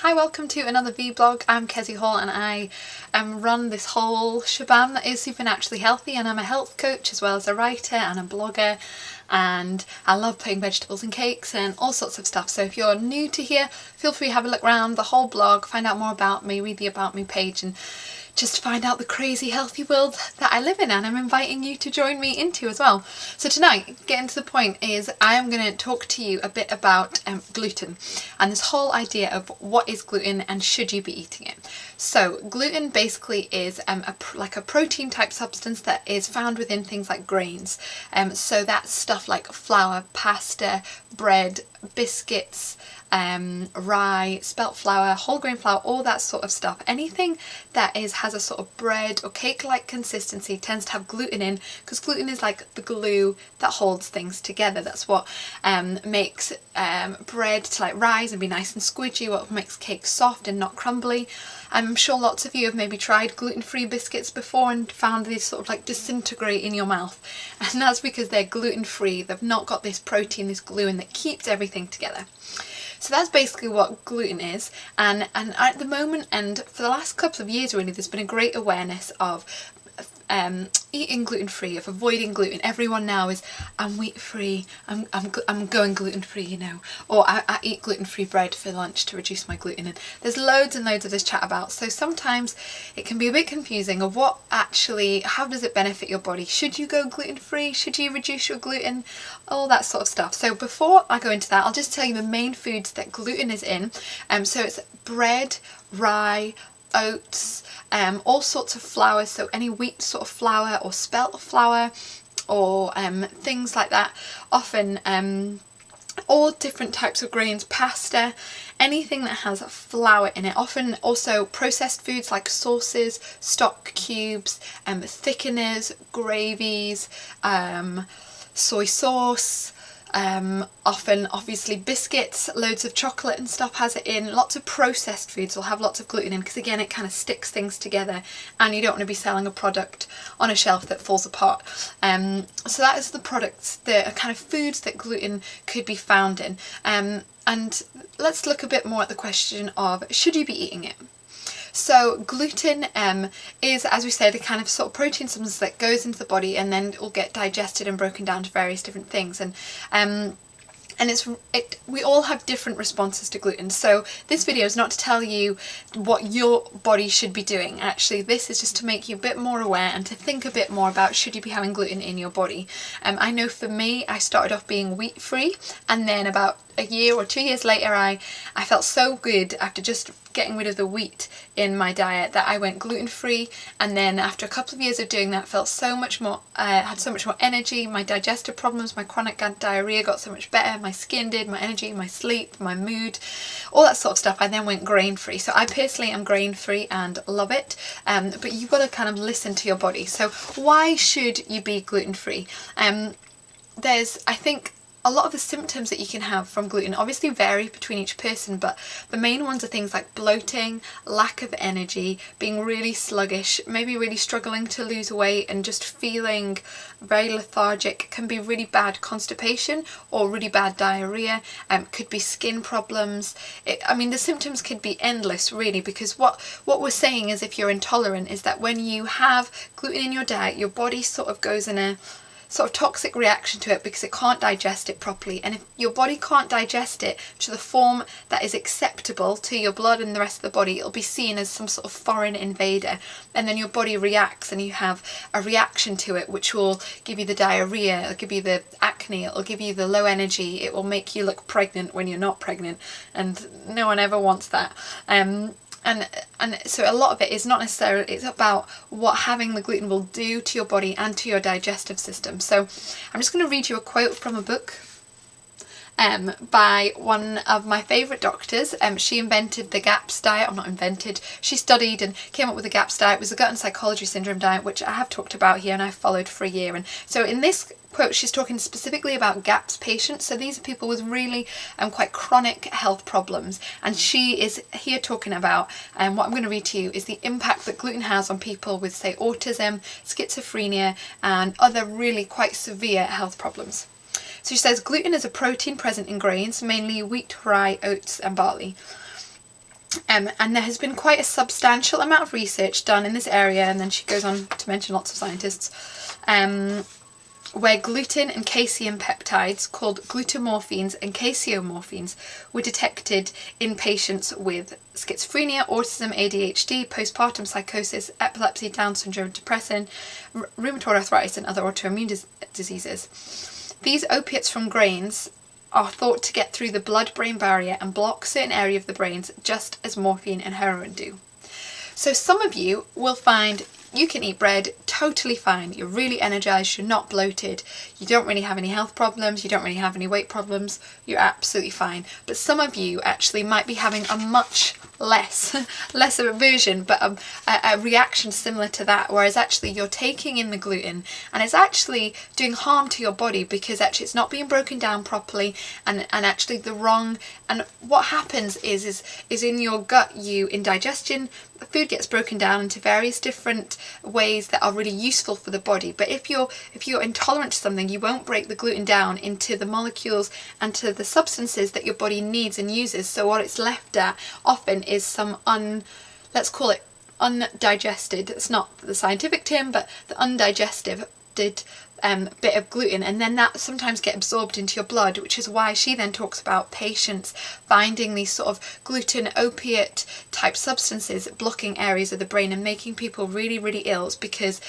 Hi, welcome to another vlog. I'm Kezzy Hall and I run this whole shebang that is supernaturally healthy, and I'm a health coach as well as a writer and a blogger, and I love putting vegetables in cakes and all sorts of stuff. So if you're new to here, feel free to have a look around the whole blog, find out more about me, read the About Me page, and just find out the crazy healthy world that I live in, and I'm inviting you to join me into as well. So tonight, getting to the point, is I am going to talk to you a bit about gluten and this whole idea of what is gluten and should you be eating it. So gluten basically is like a protein type substance that is found within things like grains. So that's stuff like flour, pasta, bread, biscuits, rye, spelt flour, whole grain flour, all that sort of stuff. Anything that has a sort of bread or cake-like consistency tends to have gluten in, because gluten is like the glue that holds things together. That's what makes bread to like rise and be nice and squidgy, what makes cake soft and not crumbly. I'm sure lots of you have maybe tried gluten-free biscuits before and found these sort of like disintegrate in your mouth, and that's because they're gluten-free. They've not got this protein, this glue in that keeps everything together. So that's basically what gluten is, and at the moment, and for the last couple of years really, there's been a great awareness of eating gluten-free, of avoiding gluten. Everyone now is, I'm wheat-free, I'm going gluten-free, you know, or I eat gluten-free bread for lunch to reduce my gluten, and there's loads and loads of this chat about. So sometimes it can be a bit confusing of what actually, how does it benefit your body? Should you go gluten-free? Should you reduce your gluten? All that sort of stuff. So before I go into that, I'll just tell you the main foods that gluten is in. So it's bread, rye, oats, all sorts of flour, so any wheat sort of flour or spelt flour or things like that. Often all different types of grains, pasta, anything that has flour in it. Often also processed foods like sauces, stock cubes, thickeners, gravies, soy sauce. Often obviously biscuits, loads of chocolate and stuff has it in. Lots of processed foods will have lots of gluten in, because again it kind of sticks things together and you don't want to be selling a product on a shelf that falls apart. So that is the products, the kind of foods that gluten could be found in. And let's look a bit more at the question of, should you be eating it? So gluten is, as we said, a kind of sort of protein substance that goes into the body and then it will get digested and broken down to various different things. And we all have different responses to gluten. So this video is not to tell you what your body should be doing. Actually, this is just to make you a bit more aware and to think a bit more about, should you be having gluten in your body. I know for me, I started off being wheat free, and then about a year or 2 years later I felt so good after just getting rid of the wheat in my diet that I went gluten-free, and then after a couple of years of doing that, felt so much more, had so much more energy. My digestive problems, my chronic diarrhea got so much better, my skin did, my energy, my sleep, my mood, all that sort of stuff. I then went grain-free. So I personally am grain-free and love it, but you've got to kind of listen to your body. So why should you be gluten-free? There's, I think, a lot of the symptoms that you can have from gluten obviously vary between each person, but the main ones are things like bloating, lack of energy, being really sluggish, maybe really struggling to lose weight and just feeling very lethargic. Can be really bad constipation or really bad diarrhea. Could be skin problems. I mean, the symptoms could be endless really, because what we're saying is, if you're intolerant, is that when you have gluten in your diet, your body sort of goes in a sort of toxic reaction to it because it can't digest it properly. And if your body can't digest it to the form that is acceptable to your blood and the rest of the body, it'll be seen as some sort of foreign invader, and then your body reacts and you have a reaction to it, which will give you the diarrhea, it'll give you the acne, it'll give you the low energy, it will make you look pregnant when you're not pregnant, and no one ever wants that. And so a lot of it is not necessarily, it's about what having the gluten will do to your body and to your digestive system. So I'm just going to read you a quote from a book by one of my favourite doctors. She invented the GAPS diet, or not invented, she studied and came up with the GAPS diet. It was a gut and psychology syndrome diet, which I have talked about here and I've followed for a year. And so in this quote, she's talking specifically about GAPS patients. So these are people with really quite chronic health problems, and she is here talking about, what I'm going to read to you is the impact that gluten has on people with, say, autism, schizophrenia and other really quite severe health problems. So she says, gluten is a protein present in grains, mainly wheat, rye, oats and barley. And there has been quite a substantial amount of research done in this area, and then she goes on to mention lots of scientists, where gluten and casein peptides called glutamorphines and caseomorphines were detected in patients with schizophrenia, autism, ADHD, postpartum psychosis, epilepsy, Down syndrome, depression, rheumatoid arthritis and other autoimmune diseases. These opiates from grains are thought to get through the blood-brain barrier and block certain areas of the brains just as morphine and heroin do. So some of you will find you can eat bread totally fine, you're really energized, you're not bloated, you don't really have any health problems, you don't really have any weight problems, you're absolutely fine. But some of you actually might be having a much less of a version, but a reaction similar to that, whereas actually you're taking in the gluten and it's actually doing harm to your body because actually it's not being broken down properly, and actually the wrong, and what happens is in your gut, in digestion, the food gets broken down into various different ways that are really useful for the body. But if you're intolerant to something, you won't break the gluten down into the molecules and to the substances that your body needs and uses. So what it's left at often is some let's call it undigested. It's not the scientific term, but the undigested bit of gluten, and then that sometimes get absorbed into your blood, which is why she then talks about patients finding these sort of gluten opiate type substances blocking areas of the brain and making people really, really ill. It's because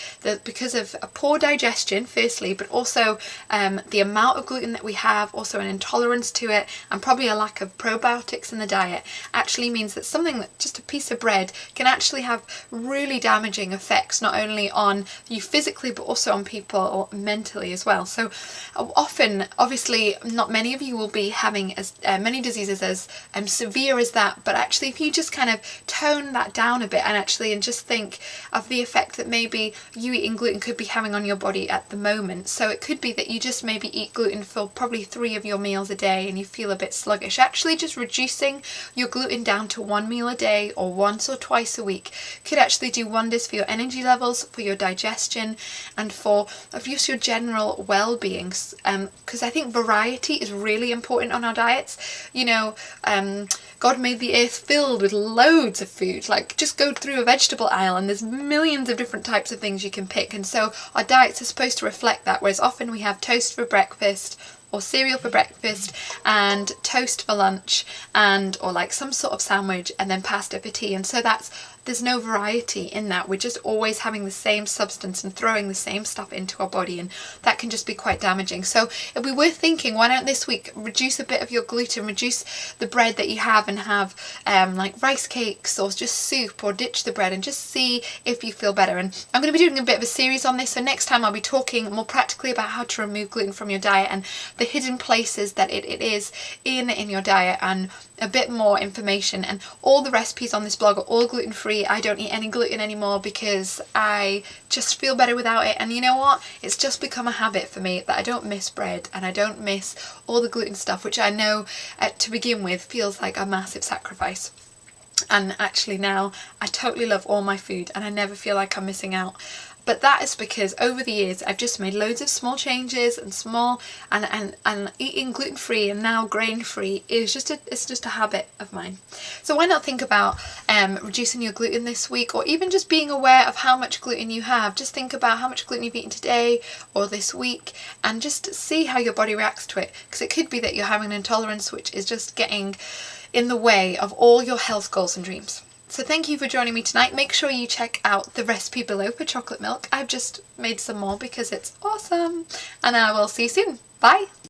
of a poor digestion firstly, but also the amount of gluten that we have, also an intolerance to it, and probably a lack of probiotics in the diet actually means that something that just a piece of bread can actually have really damaging effects, not only on you physically but also on people mentally as well. So often, obviously, not many of you will be having as many diseases as severe as that, but actually if you just kind of tone that down a bit and just think of the effect that maybe you eating gluten could be having on your body at the moment. So it could be that you just maybe eat gluten for probably 3 of your meals a day and you feel a bit sluggish. Actually just reducing your gluten down to 1 meal a day or once or twice a week could actually do wonders for your energy levels, for your digestion, and for just your general well-being, because I think variety is really important on our diets. God made the earth filled with loads of food. Like, just go through a vegetable aisle and there's millions of different types of things you can pick, and so our diets are supposed to reflect that, whereas often we have toast for breakfast or cereal for breakfast and toast for lunch or like some sort of sandwich and then pasta for tea, and so there's no variety in that. We're just always having the same substance and throwing the same stuff into our body, and that can just be quite damaging. So it'd be worth thinking, why don't this week reduce a bit of your gluten, reduce the bread that you have and have like rice cakes or just soup, or ditch the bread and just see if you feel better. And I'm going to be doing a bit of a series on this, so next time I'll be talking more practically about how to remove gluten from your diet and the hidden places that it is in your diet, and a bit more information. And all the recipes on this blog are all gluten-free. I don't eat any gluten anymore because I just feel better without it, and you know what, it's just become a habit for me that I don't miss bread and I don't miss all the gluten stuff, which I know to begin with feels like a massive sacrifice. And actually now I totally love all my food and I never feel like I'm missing out. But that is because over the years I've just made loads of small changes and eating gluten-free and now grain-free is just a habit of mine. So why not think about reducing your gluten this week, or even just being aware of how much gluten you have. Just think about how much gluten you've eaten today or this week and just see how your body reacts to it, because it could be that you're having an intolerance which is just getting in the way of all your health goals and dreams. So thank you for joining me tonight. Make sure you check out the recipe below for chocolate milk. I've just made some more because it's awesome. And I will see you soon. Bye.